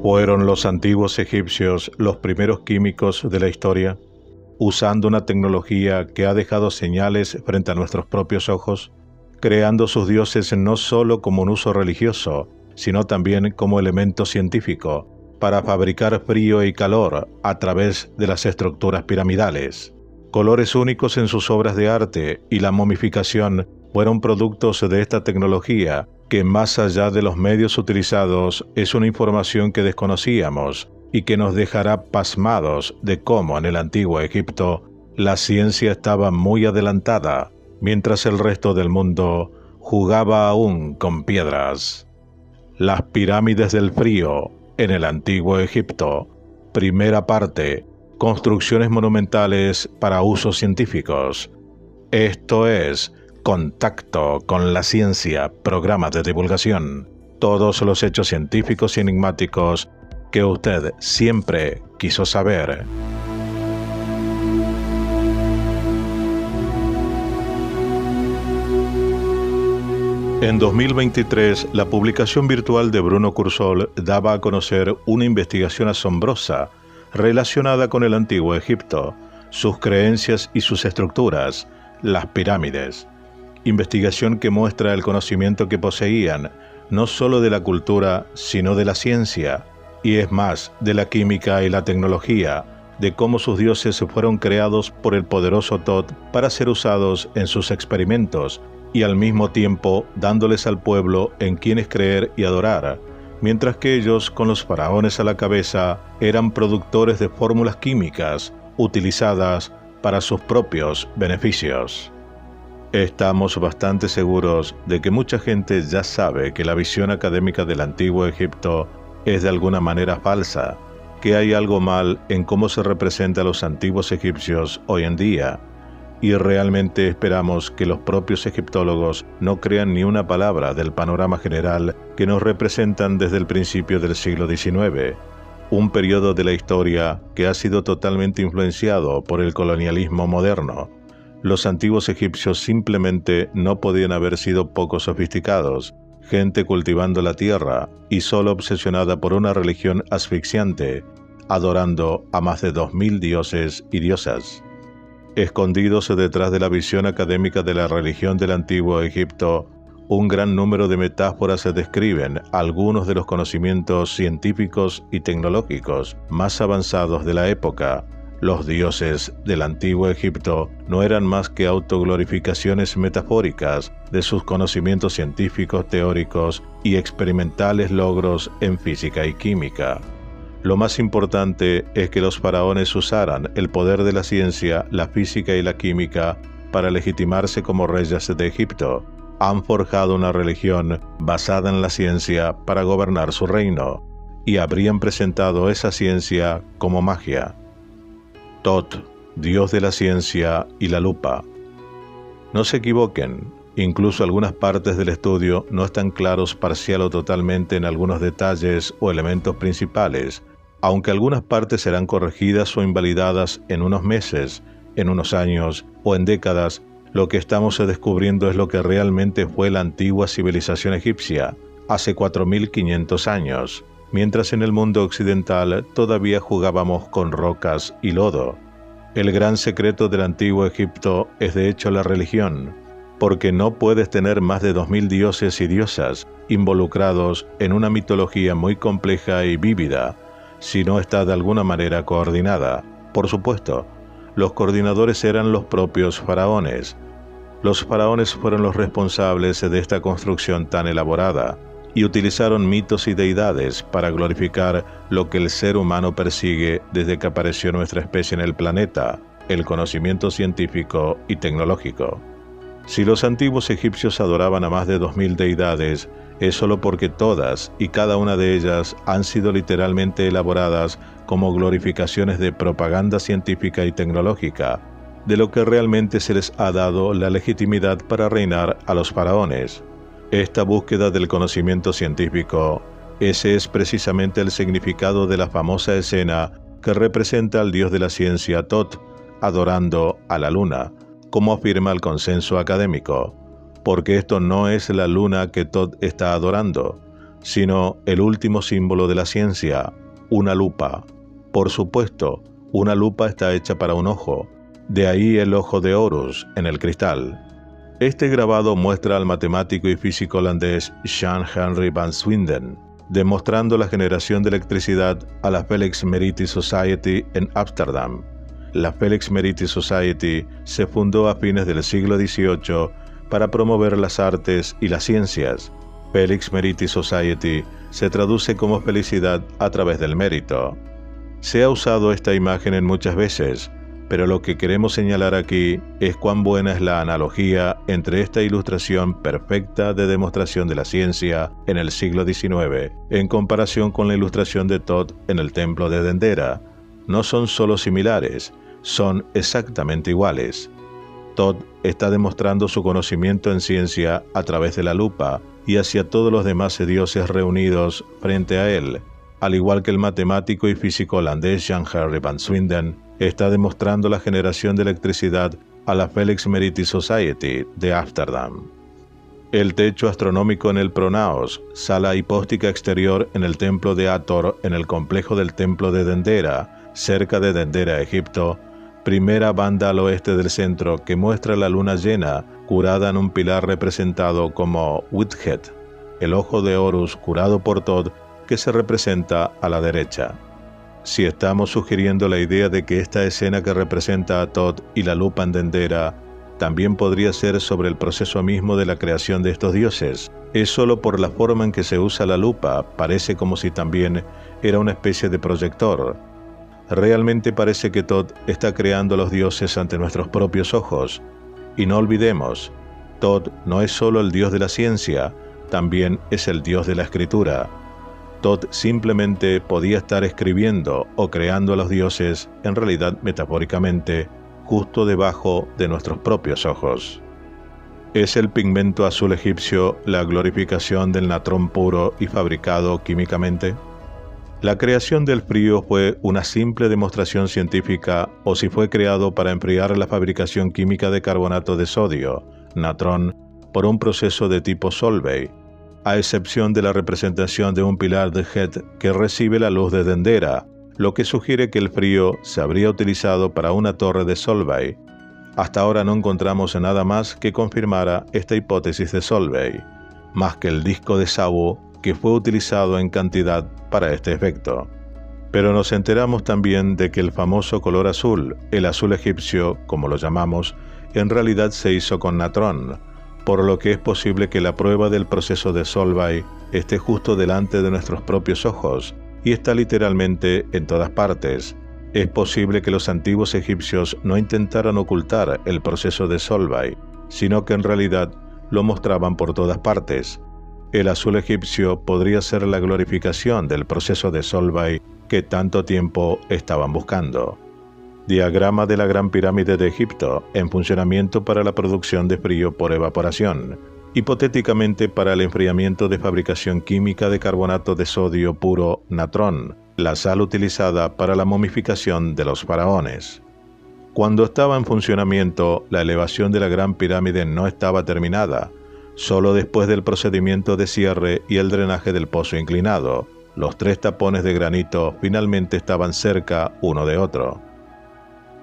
¿Fueron los antiguos egipcios los primeros químicos de la historia, usando una tecnología que ha dejado señales frente a nuestros propios ojos, creando sus dioses no solo como un uso religioso, sino también como elemento científico, para fabricar frío y calor a través de las estructuras piramidales? Colores únicos en sus obras de arte y la momificación fueron productos de esta tecnología que, más allá de los medios utilizados, es una información que desconocíamos y que nos dejará pasmados de cómo en el antiguo Egipto la ciencia estaba muy adelantada, mientras el resto del mundo jugaba aún con piedras. Las pirámides del frío en el antiguo Egipto. Primera parte. Construcciones monumentales para usos científicos. Esto es Contacto con la Ciencia, programa de divulgación. Todos los hechos científicos y enigmáticos que usted siempre quiso saber. En 2023, la publicación virtual de Bruno Kursol daba a conocer una investigación asombrosa relacionada con el antiguo Egipto, sus creencias y sus estructuras, las pirámides. Investigación que muestra el conocimiento que poseían, no solo de la cultura, sino de la ciencia, y es más, de la química y la tecnología, de cómo sus dioses fueron creados por el poderoso Tot para ser usados en sus experimentos, y al mismo tiempo dándoles al pueblo en quienes creer y adorar, mientras que ellos, con los faraones a la cabeza, eran productores de fórmulas químicas utilizadas para sus propios beneficios. Estamos bastante seguros de que mucha gente ya sabe que la visión académica del antiguo Egipto es de alguna manera falsa, que hay algo mal en cómo se representa a los antiguos egipcios hoy en día, y realmente esperamos que los propios egiptólogos no crean ni una palabra del panorama general que nos representan desde el principio del siglo XIX, un periodo de la historia que ha sido totalmente influenciado por el colonialismo moderno. Los antiguos egipcios simplemente no podían haber sido poco sofisticados, gente cultivando la tierra y solo obsesionada por una religión asfixiante, adorando a más de 2000 dioses y diosas. Escondidos detrás de la visión académica de la religión del antiguo Egipto, un gran número de metáforas se describen algunos de los conocimientos científicos y tecnológicos más avanzados de la época. Los dioses del antiguo Egipto no eran más que autoglorificaciones metafóricas de sus conocimientos científicos, teóricos y experimentales logros en física y química. Lo más importante es que los faraones usaran el poder de la ciencia, la física y la química para legitimarse como reyes de Egipto. Han forjado una religión basada en la ciencia para gobernar su reino, y habrían presentado esa ciencia como magia. Tot, dios de la ciencia y la lupa. No se equivoquen, incluso algunas partes del estudio no están claros parcial o totalmente en algunos detalles o elementos principales, aunque algunas partes serán corregidas o invalidadas en unos meses, en unos años o en décadas. Lo que estamos descubriendo es lo que realmente fue la antigua civilización egipcia, hace 4500 años, mientras en el mundo occidental todavía jugábamos con rocas y lodo. El gran secreto del antiguo Egipto es de hecho la religión, porque no puedes tener más de 2000 dioses y diosas involucrados en una mitología muy compleja y vívida, si no está de alguna manera coordinada. Por supuesto, los coordinadores eran los propios faraones. Los faraones fueron los responsables de esta construcción tan elaborada, y utilizaron mitos y deidades para glorificar lo que el ser humano persigue desde que apareció nuestra especie en el planeta, el conocimiento científico y tecnológico. Si los antiguos egipcios adoraban a más de 2000 deidades, es solo porque todas y cada una de ellas han sido literalmente elaboradas como glorificaciones de propaganda científica y tecnológica, de lo que realmente se les ha dado la legitimidad para reinar a los faraones. Esta búsqueda del conocimiento científico, ese es precisamente el significado de la famosa escena que representa al dios de la ciencia Tot, adorando a la luna, como afirma el consenso académico, porque esto no es la luna que Tot está adorando. sino el último símbolo de la ciencia, una lupa. Por supuesto, una lupa está hecha para un ojo, de ahí el ojo de Horus en el cristal. Este grabado muestra al matemático y físico holandés Jan Henry van Swinden, demostrando la generación de electricidad a la Felix Meritis Society en Ámsterdam. La Felix Meritis Society se fundó a fines del siglo XVIII para promover las artes y las ciencias. Felix Meritis Society se traduce como felicidad a través del mérito. Se ha usado esta imagen en muchas veces, pero lo que queremos señalar aquí es cuán buena es la analogía entre esta ilustración perfecta de demostración de la ciencia en el siglo XIX en comparación con la ilustración de Thoth en el templo de Dendera. No son solo similares, son exactamente iguales. Thoth está demostrando su conocimiento en ciencia a través de la lupa y hacia todos los demás dioses reunidos frente a él, al igual que el matemático y físico holandés Jan Henry van Swinden está demostrando la generación de electricidad a la Felix Meritis Society de Ámsterdam. El techo astronómico en el Pronaos, sala hipóstica exterior en el templo de Hathor en el complejo del templo de Dendera, cerca de Dendera, Egipto, primera banda al oeste del centro que muestra la luna llena curada en un pilar representado como Whithead, el ojo de Horus curado por Thoth que se representa a la derecha. Si estamos sugiriendo la idea de que esta escena que representa a Thoth y la lupa en Dendera también podría ser sobre el proceso mismo de la creación de estos dioses, es solo por la forma en que se usa la lupa, parece como si también era una especie de proyector. Realmente parece que Thoth está creando a los dioses ante nuestros propios ojos. Y no olvidemos, Thoth no es solo el dios de la ciencia, también es el dios de la escritura. Thoth simplemente podía estar escribiendo o creando a los dioses, en realidad metafóricamente, justo debajo de nuestros propios ojos. ¿Es el pigmento azul egipcio la glorificación del natrón puro y fabricado químicamente? ¿La creación del frío fue una simple demostración científica o si fue creado para enfriar la fabricación química de carbonato de sodio, natrón, por un proceso de tipo Solvay, a excepción de la representación de un pilar de Het que recibe la luz de Dendera, lo que sugiere que el frío se habría utilizado para una torre de Solvay. Hasta ahora no encontramos nada más que confirmara esta hipótesis de Solvay, más que el disco de Sabu que fue utilizado en cantidad para este efecto. Pero nos enteramos también de que el famoso color azul, el azul egipcio, como lo llamamos, en realidad se hizo con natrón, por lo que es posible que la prueba del proceso de Solvay esté justo delante de nuestros propios ojos, y está literalmente en todas partes. Es posible que los antiguos egipcios no intentaran ocultar el proceso de Solvay, sino que en realidad lo mostraban por todas partes. El azul egipcio podría ser la glorificación del proceso de Solvay que tanto tiempo estaban buscando. Diagrama de la Gran Pirámide de Egipto en funcionamiento para la producción de frío por evaporación, hipotéticamente para el enfriamiento de fabricación química de carbonato de sodio puro natrón, la sal utilizada para la momificación de los faraones. Cuando estaba en funcionamiento, la elevación de la Gran Pirámide no estaba terminada. Solo después del procedimiento de cierre y el drenaje del pozo inclinado, los 3 tapones de granito finalmente estaban cerca uno de otro.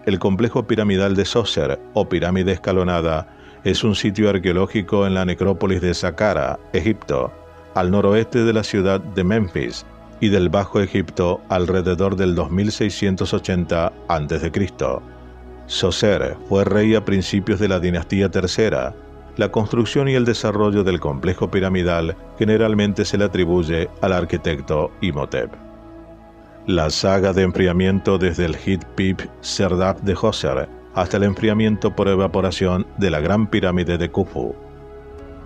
El complejo piramidal de Djoser, o pirámide escalonada, es un sitio arqueológico en la necrópolis de Saqqara, Egipto, al noroeste de la ciudad de Memphis y del Bajo Egipto alrededor del 2680 a.C. Djoser fue rey a principios de la dinastía tercera. La construcción y el desarrollo del complejo piramidal generalmente se le atribuye al arquitecto Imhotep. La saga de enfriamiento desde el Hit Pip Serdab de Djoser hasta el enfriamiento por evaporación de la Gran Pirámide de Khufu.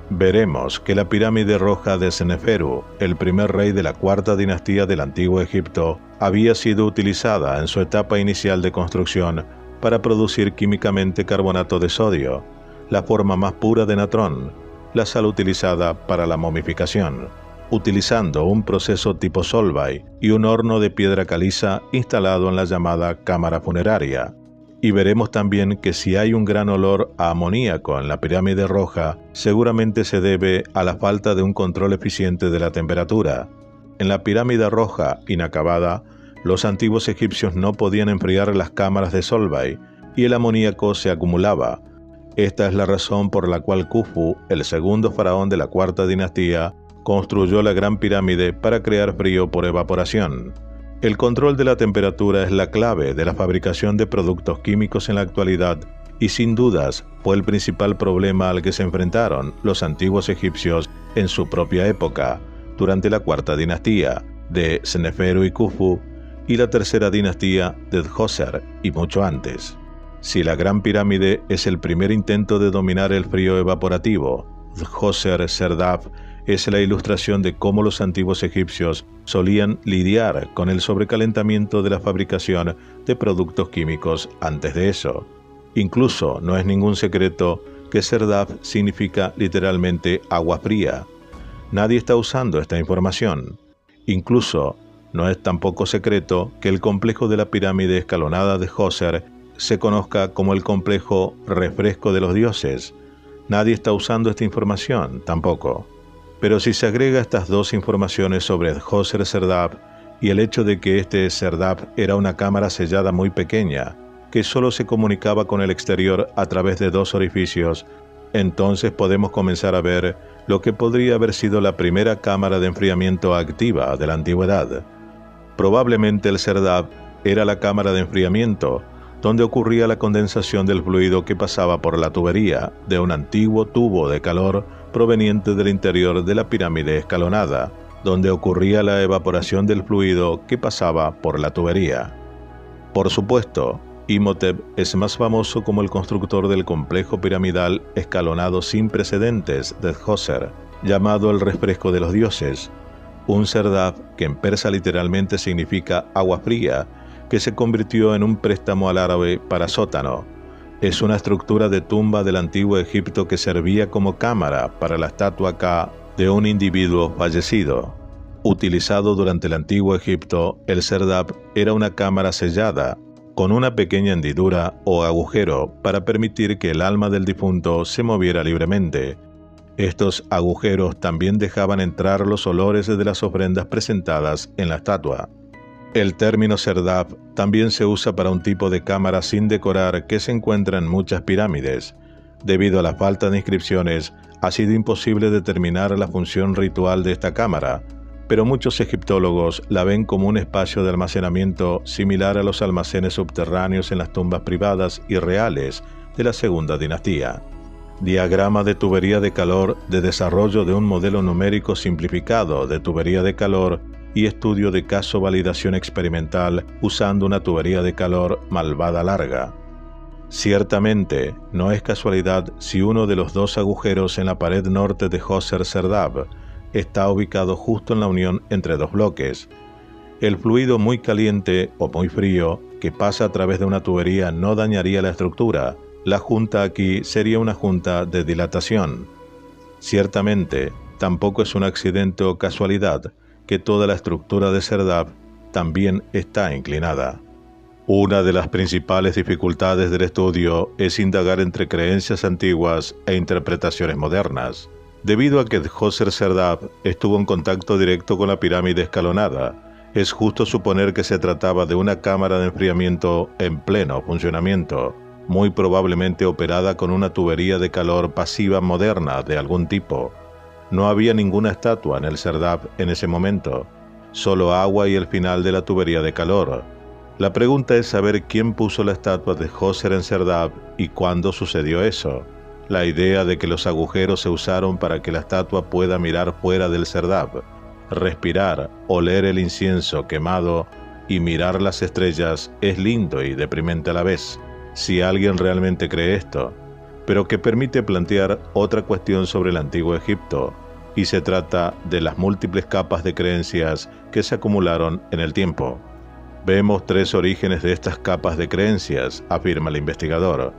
Veremos que la pirámide roja de Seneferu, el primer rey de la cuarta dinastía del Antiguo Egipto, había sido utilizada en su etapa inicial de construcción para producir químicamente carbonato de sodio, la forma más pura de natrón, la sal utilizada para la momificación, utilizando un proceso tipo Solvay y un horno de piedra caliza instalado en la llamada cámara funeraria. Y veremos también que si hay un gran olor a amoníaco en la pirámide roja, seguramente se debe a la falta de un control eficiente de la temperatura. En la pirámide roja inacabada, los antiguos egipcios no podían enfriar las cámaras de Solvay y el amoníaco se acumulaba. Esta es la razón por la cual Khufu, el segundo faraón de la cuarta dinastía, construyó la Gran Pirámide para crear frío por evaporación. El control de la temperatura es la clave de la fabricación de productos químicos en la actualidad y sin dudas fue el principal problema al que se enfrentaron los antiguos egipcios en su propia época, durante la cuarta dinastía de Sneferu y Khufu y la tercera dinastía de Djoser y mucho antes. Si la Gran Pirámide es el primer intento de dominar el frío evaporativo, Djoser-Serdab es la ilustración de cómo los antiguos egipcios solían lidiar con el sobrecalentamiento de la fabricación de productos químicos antes de eso. Incluso no es ningún secreto que Serdab significa literalmente agua fría. Nadie está usando esta información. Incluso no es tampoco secreto que el complejo de la pirámide escalonada de Djoser se conozca como el complejo refresco de los dioses. Nadie está usando esta información tampoco. Pero si se agrega estas dos informaciones sobre Djoser-Serdab y el hecho de que este Serdab era una cámara sellada muy pequeña, que solo se comunicaba con el exterior a través de dos orificios, entonces podemos comenzar a ver lo que podría haber sido la primera cámara de enfriamiento activa de la antigüedad. Probablemente el Serdab era la cámara de enfriamiento, donde ocurría la condensación del fluido que pasaba por la tubería de un antiguo tubo de calor proveniente del interior de la pirámide escalonada, donde ocurría la evaporación del fluido que pasaba por la tubería. Por supuesto, Imhotep es más famoso como el constructor del complejo piramidal escalonado sin precedentes de Djoser, llamado el refresco de los dioses, un Serdab que en persa literalmente significa agua fría, que se convirtió en un préstamo al árabe para sótano. Es una estructura de tumba del antiguo Egipto que servía como cámara para la estatua Ka de un individuo fallecido. Utilizado durante el antiguo Egipto, el Serdab era una cámara sellada, con una pequeña hendidura o agujero para permitir que el alma del difunto se moviera libremente. Estos agujeros también dejaban entrar los olores de las ofrendas presentadas en la estatua. El término Serdab también se usa para un tipo de cámara sin decorar que se encuentra en muchas pirámides. Debido a la falta de inscripciones, ha sido imposible determinar la función ritual de esta cámara, pero muchos egiptólogos la ven como un espacio de almacenamiento similar a los almacenes subterráneos en las tumbas privadas y reales de la segunda dinastía. Diagrama de tubería de calor de desarrollo de un modelo numérico simplificado de tubería de calor y estudio de caso validación experimental usando una tubería de calor malvada larga. Ciertamente, no es casualidad si uno de los dos agujeros en la pared norte de Djoser-Serdab está ubicado justo en la unión entre dos bloques. El fluido muy caliente o muy frío que pasa a través de una tubería no dañaría la estructura. La junta aquí sería una junta de dilatación. Ciertamente, tampoco es un accidente o casualidad que toda la estructura de Serdab también está inclinada. Una de las principales dificultades del estudio es indagar entre creencias antiguas e interpretaciones modernas. Debido a que Djoser-Serdab estuvo en contacto directo con la pirámide escalonada, es justo suponer que se trataba de una cámara de enfriamiento en pleno funcionamiento, muy probablemente operada con una tubería de calor pasiva moderna de algún tipo. No había ninguna estatua en el Serdab en ese momento, solo agua y el final de la tubería de calor. La pregunta es saber quién puso la estatua de Djoser en Serdab y cuándo sucedió eso. La idea de que los agujeros se usaron para que la estatua pueda mirar fuera del Serdab, respirar, oler el incienso quemado y mirar las estrellas es lindo y deprimente a la vez, si alguien realmente cree esto, pero que permite plantear otra cuestión sobre el antiguo Egipto, y se trata de las múltiples capas de creencias que se acumularon en el tiempo. Vemos tres orígenes de estas capas de creencias, afirma el investigador.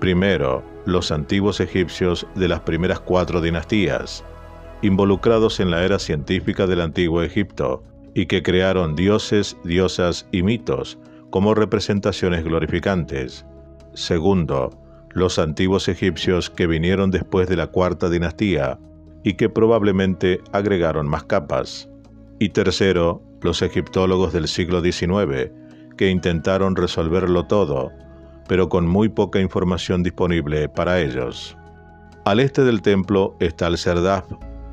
Primero, los antiguos egipcios de las primeras 4 dinastías, involucrados en la era científica del antiguo Egipto, y que crearon dioses, diosas y mitos, como representaciones glorificantes. Segundo, los antiguos egipcios que vinieron después de la cuarta dinastía y que probablemente agregaron más capas. Y tercero, los egiptólogos del siglo XIX, que intentaron resolverlo todo, pero con muy poca información disponible para ellos. Al este del templo está el Serdab,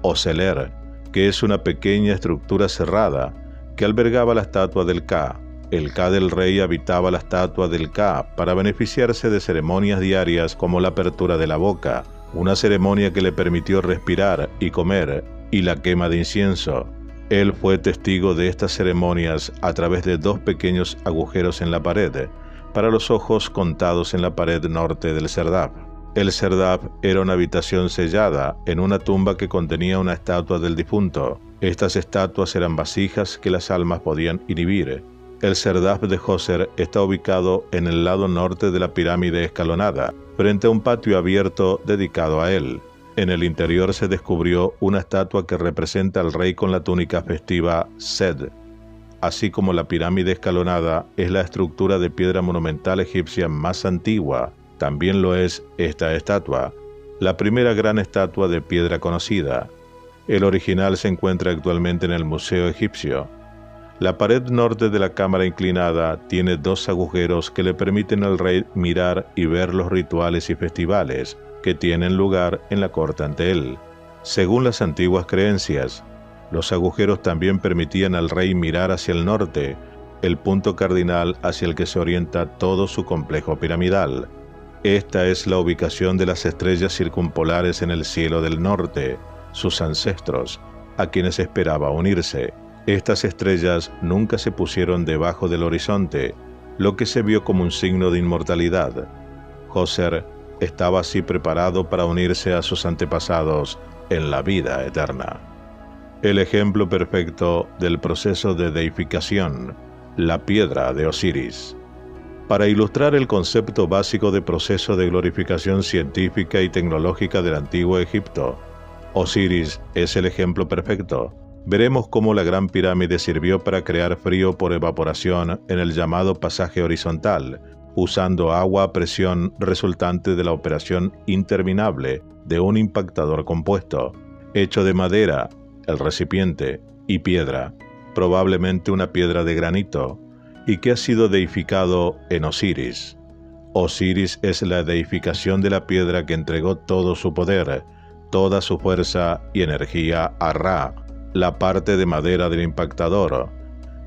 o Seler, que es una pequeña estructura cerrada que albergaba la estatua del Ka. El Ka del rey habitaba la estatua del Ka para beneficiarse de ceremonias diarias como la apertura de la boca, una ceremonia que le permitió respirar y comer, y la quema de incienso. Él fue testigo de estas ceremonias a través de 2 pequeños agujeros en la pared, para los ojos contados en la pared norte del Serdab. El Serdab era una habitación sellada en una tumba que contenía una estatua del difunto. Estas estatuas eran vasijas que las almas podían inhibir. El Serdab de Djoser está ubicado en el lado norte de la pirámide escalonada, frente a un patio abierto dedicado a él. En el interior se descubrió una estatua que representa al rey con la túnica festiva Sed. Así como la pirámide escalonada es la estructura de piedra monumental egipcia más antigua, también lo es esta estatua, la primera gran estatua de piedra conocida. El original se encuentra actualmente en el Museo Egipcio. La pared norte de la cámara inclinada tiene 2 agujeros que le permiten al rey mirar y ver los rituales y festivales que tienen lugar en la corte ante él. Según las antiguas creencias, los agujeros también permitían al rey mirar hacia el norte, el punto cardinal hacia el que se orienta todo su complejo piramidal. Esta es la ubicación de las estrellas circumpolares en el cielo del norte, sus ancestros, a quienes esperaba unirse. Estas estrellas nunca se pusieron debajo del horizonte, lo que se vio como un signo de inmortalidad. Djoser estaba así preparado para unirse a sus antepasados en la vida eterna. El ejemplo perfecto del proceso de deificación, la piedra de Osiris. Para ilustrar el concepto básico de proceso de glorificación científica y tecnológica del antiguo Egipto, Osiris es el ejemplo perfecto. Veremos cómo la Gran Pirámide sirvió para crear frío por evaporación en el llamado pasaje horizontal, usando agua a presión resultante de la operación interminable de un impactador compuesto, hecho de madera, el recipiente, y piedra, probablemente una piedra de granito, y que ha sido deificado en Osiris. Osiris es la deificación de la piedra que entregó todo su poder, toda su fuerza y energía a Ra, la parte de madera del impactador,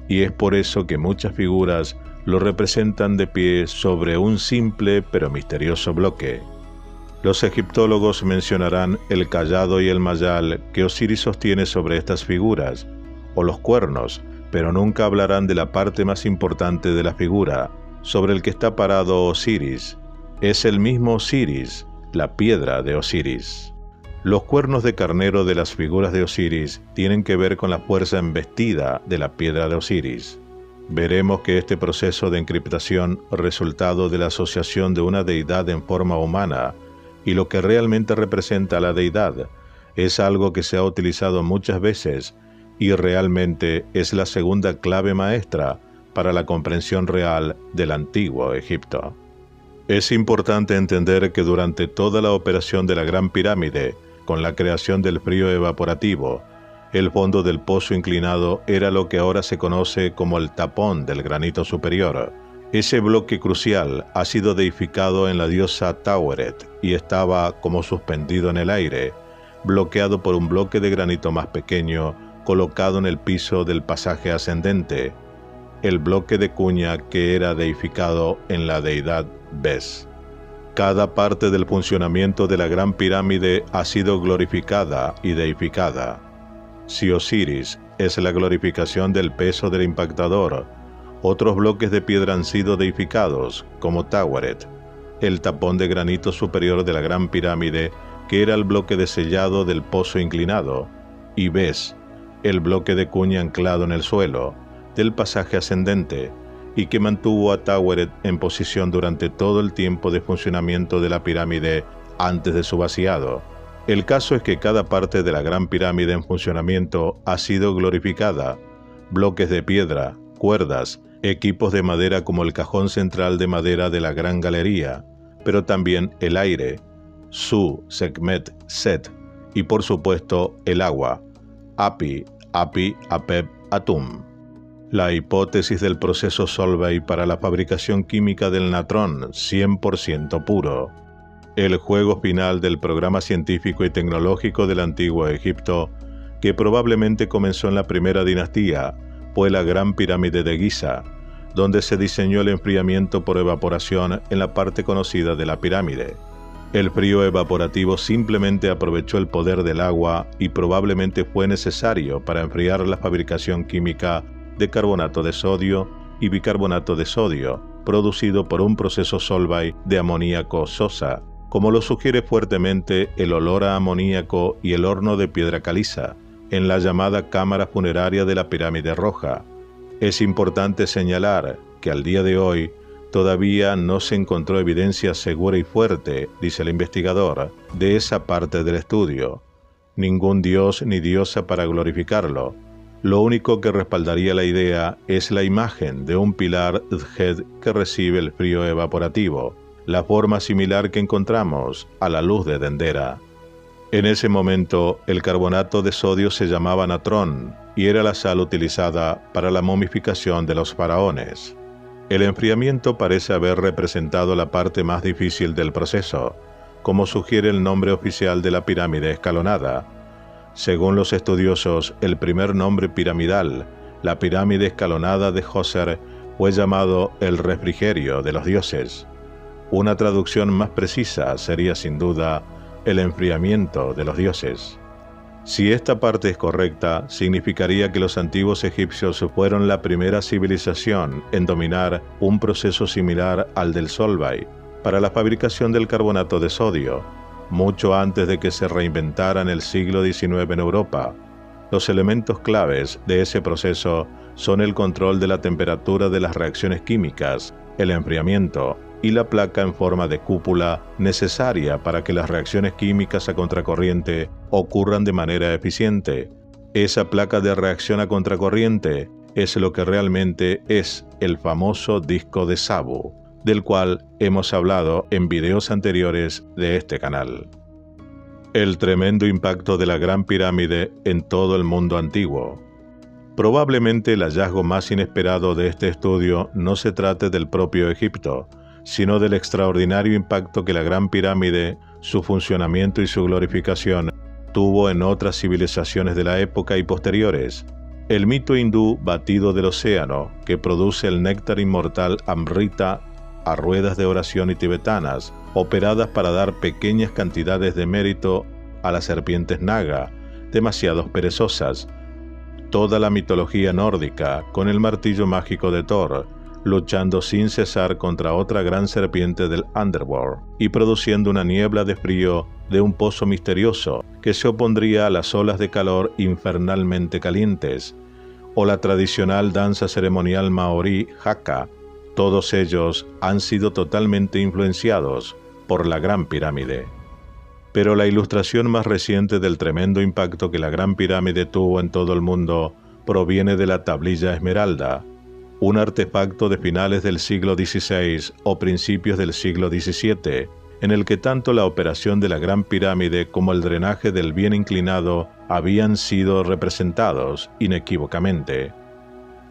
y es por eso que muchas figuras lo representan de pie sobre un simple pero misterioso bloque. Los egiptólogos mencionarán el cayado y el mayal que Osiris sostiene sobre estas figuras, o los cuernos, pero nunca hablarán de la parte más importante de la figura, sobre el que está parado Osiris. Es el mismo Osiris, la piedra de Osiris. Los cuernos de carnero de las figuras de Osiris tienen que ver con la fuerza embestida de la piedra de Osiris. Veremos que este proceso de encriptación, resultado de la asociación de una deidad en forma humana, y lo que realmente representa a la deidad, es algo que se ha utilizado muchas veces y realmente es la segunda clave maestra para la comprensión real del antiguo Egipto. Es importante entender que durante toda la operación de la Gran Pirámide, con la creación del frío evaporativo, el fondo del pozo inclinado era lo que ahora se conoce como el tapón del granito superior. Ese bloque crucial ha sido deificado en la diosa Taweret y estaba como suspendido en el aire, bloqueado por un bloque de granito más pequeño colocado en el piso del pasaje ascendente, el bloque de cuña que era deificado en la deidad Bes. Cada parte del funcionamiento de la Gran Pirámide ha sido glorificada y deificada. Si Osiris es la glorificación del peso del impactador, otros bloques de piedra han sido deificados, como Taweret, el tapón de granito superior de la Gran Pirámide, que era el bloque de sellado del pozo inclinado, y Bes, el bloque de cuña anclado en el suelo, del pasaje ascendente, y que mantuvo a Taweret en posición durante todo el tiempo de funcionamiento de la pirámide antes de su vaciado. El caso es que cada parte de la Gran Pirámide en funcionamiento ha sido glorificada. Bloques de piedra, cuerdas, equipos de madera como el cajón central de madera de la Gran Galería, pero también el aire, Su, Sekhmet, Set, y por supuesto el agua, Api, Api, Apep, Atum. La hipótesis del proceso Solvay para la fabricación química del natrón 100% puro. El juego final del programa científico y tecnológico del antiguo Egipto, que probablemente comenzó en la primera dinastía, fue la Gran Pirámide de Giza, donde se diseñó el enfriamiento por evaporación en la parte conocida de la pirámide. El frío evaporativo simplemente aprovechó el poder del agua y probablemente fue necesario para enfriar la fabricación química de carbonato de sodio y bicarbonato de sodio, producido por un proceso Solvay de amoníaco sosa, como lo sugiere fuertemente el olor a amoníaco y el horno de piedra caliza, en la llamada cámara funeraria de la Pirámide Roja. Es importante señalar que al día de hoy todavía no se encontró evidencia segura y fuerte, dice el investigador, de esa parte del estudio. Ningún dios ni diosa para glorificarlo. Lo único que respaldaría la idea es la imagen de un pilar Dhed que recibe el frío evaporativo, la forma similar que encontramos a la luz de Dendera. En ese momento, el carbonato de sodio se llamaba natrón y era la sal utilizada para la momificación de los faraones. El enfriamiento parece haber representado la parte más difícil del proceso, como sugiere el nombre oficial de la pirámide escalonada. Según los estudiosos, el primer nombre piramidal, la pirámide escalonada de Djoser, fue llamado el refrigerio de los dioses. Una traducción más precisa sería sin duda el enfriamiento de los dioses. Si esta parte es correcta, significaría que los antiguos egipcios fueron la primera civilización en dominar un proceso similar al del Solvay para la fabricación del carbonato de sodio, mucho antes de que se reinventara en el siglo XIX en Europa. Los elementos claves de ese proceso son el control de la temperatura de las reacciones químicas, el enfriamiento y la placa en forma de cúpula necesaria para que las reacciones químicas a contracorriente ocurran de manera eficiente. Esa placa de reacción a contracorriente es lo que realmente es el famoso disco de Sabu, del cual hemos hablado en videos anteriores de este canal. El tremendo impacto de la Gran Pirámide en todo el mundo antiguo. Probablemente el hallazgo más inesperado de este estudio no se trate del propio Egipto, sino del extraordinario impacto que la Gran Pirámide, su funcionamiento y su glorificación tuvo en otras civilizaciones de la época y posteriores. El mito hindú batido del océano, que produce el néctar inmortal Amrita a ruedas de oración y tibetanas, operadas para dar pequeñas cantidades de mérito a las serpientes naga, demasiado perezosas. Toda la mitología nórdica, con el martillo mágico de Thor, luchando sin cesar contra otra gran serpiente del Underworld y produciendo una niebla de frío de un pozo misterioso que se opondría a las olas de calor infernalmente calientes, o la tradicional danza ceremonial maorí Haka. Todos ellos han sido totalmente influenciados por la Gran Pirámide. Pero la ilustración más reciente del tremendo impacto que la Gran Pirámide tuvo en todo el mundo proviene de la tablilla esmeralda, un artefacto de finales del siglo XVI o principios del siglo XVII, en el que tanto la operación de la Gran Pirámide como el drenaje del bien inclinado habían sido representados inequívocamente.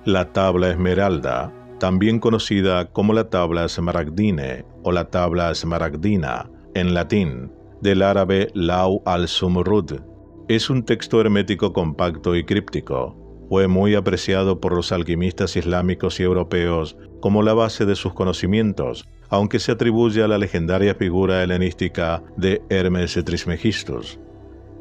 La tabla esmeralda, también conocida como la tabla smaragdine o la tabla smaragdina, en latín, del árabe Law al-Sumrud, es un texto hermético compacto y críptico. Fue muy apreciado por los alquimistas islámicos y europeos como la base de sus conocimientos, aunque se atribuye a la legendaria figura helenística de Hermes Trismegistus.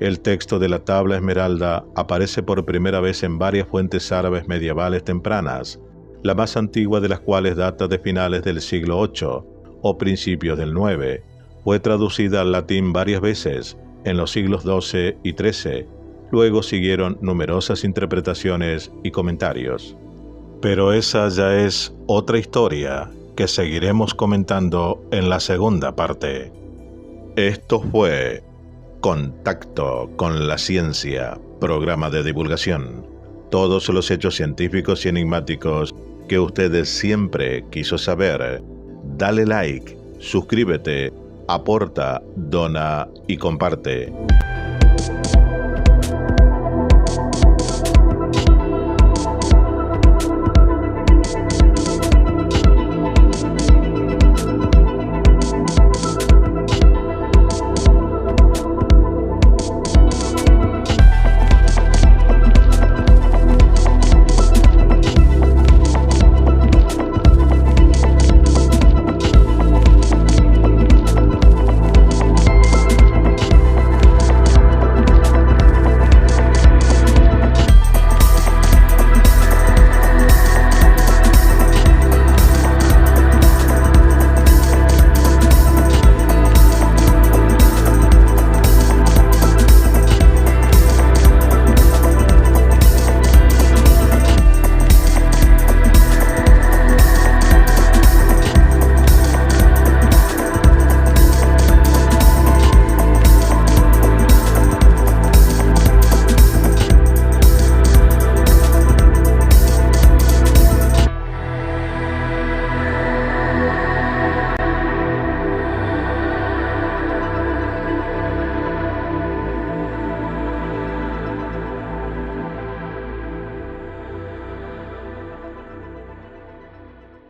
El texto de la tabla esmeralda aparece por primera vez en varias fuentes árabes medievales tempranas, la más antigua de las cuales data de finales del siglo VIII o principios del IX. Fue traducida al latín varias veces en los siglos XII y XIII. Luego siguieron numerosas interpretaciones y comentarios. Pero esa ya es otra historia que seguiremos comentando en la segunda parte. Esto fue Contacto con la Ciencia, programa de divulgación. Todos los hechos científicos y enigmáticos que usted siempre quiso saber. Dale like, suscríbete, aporta, dona y comparte.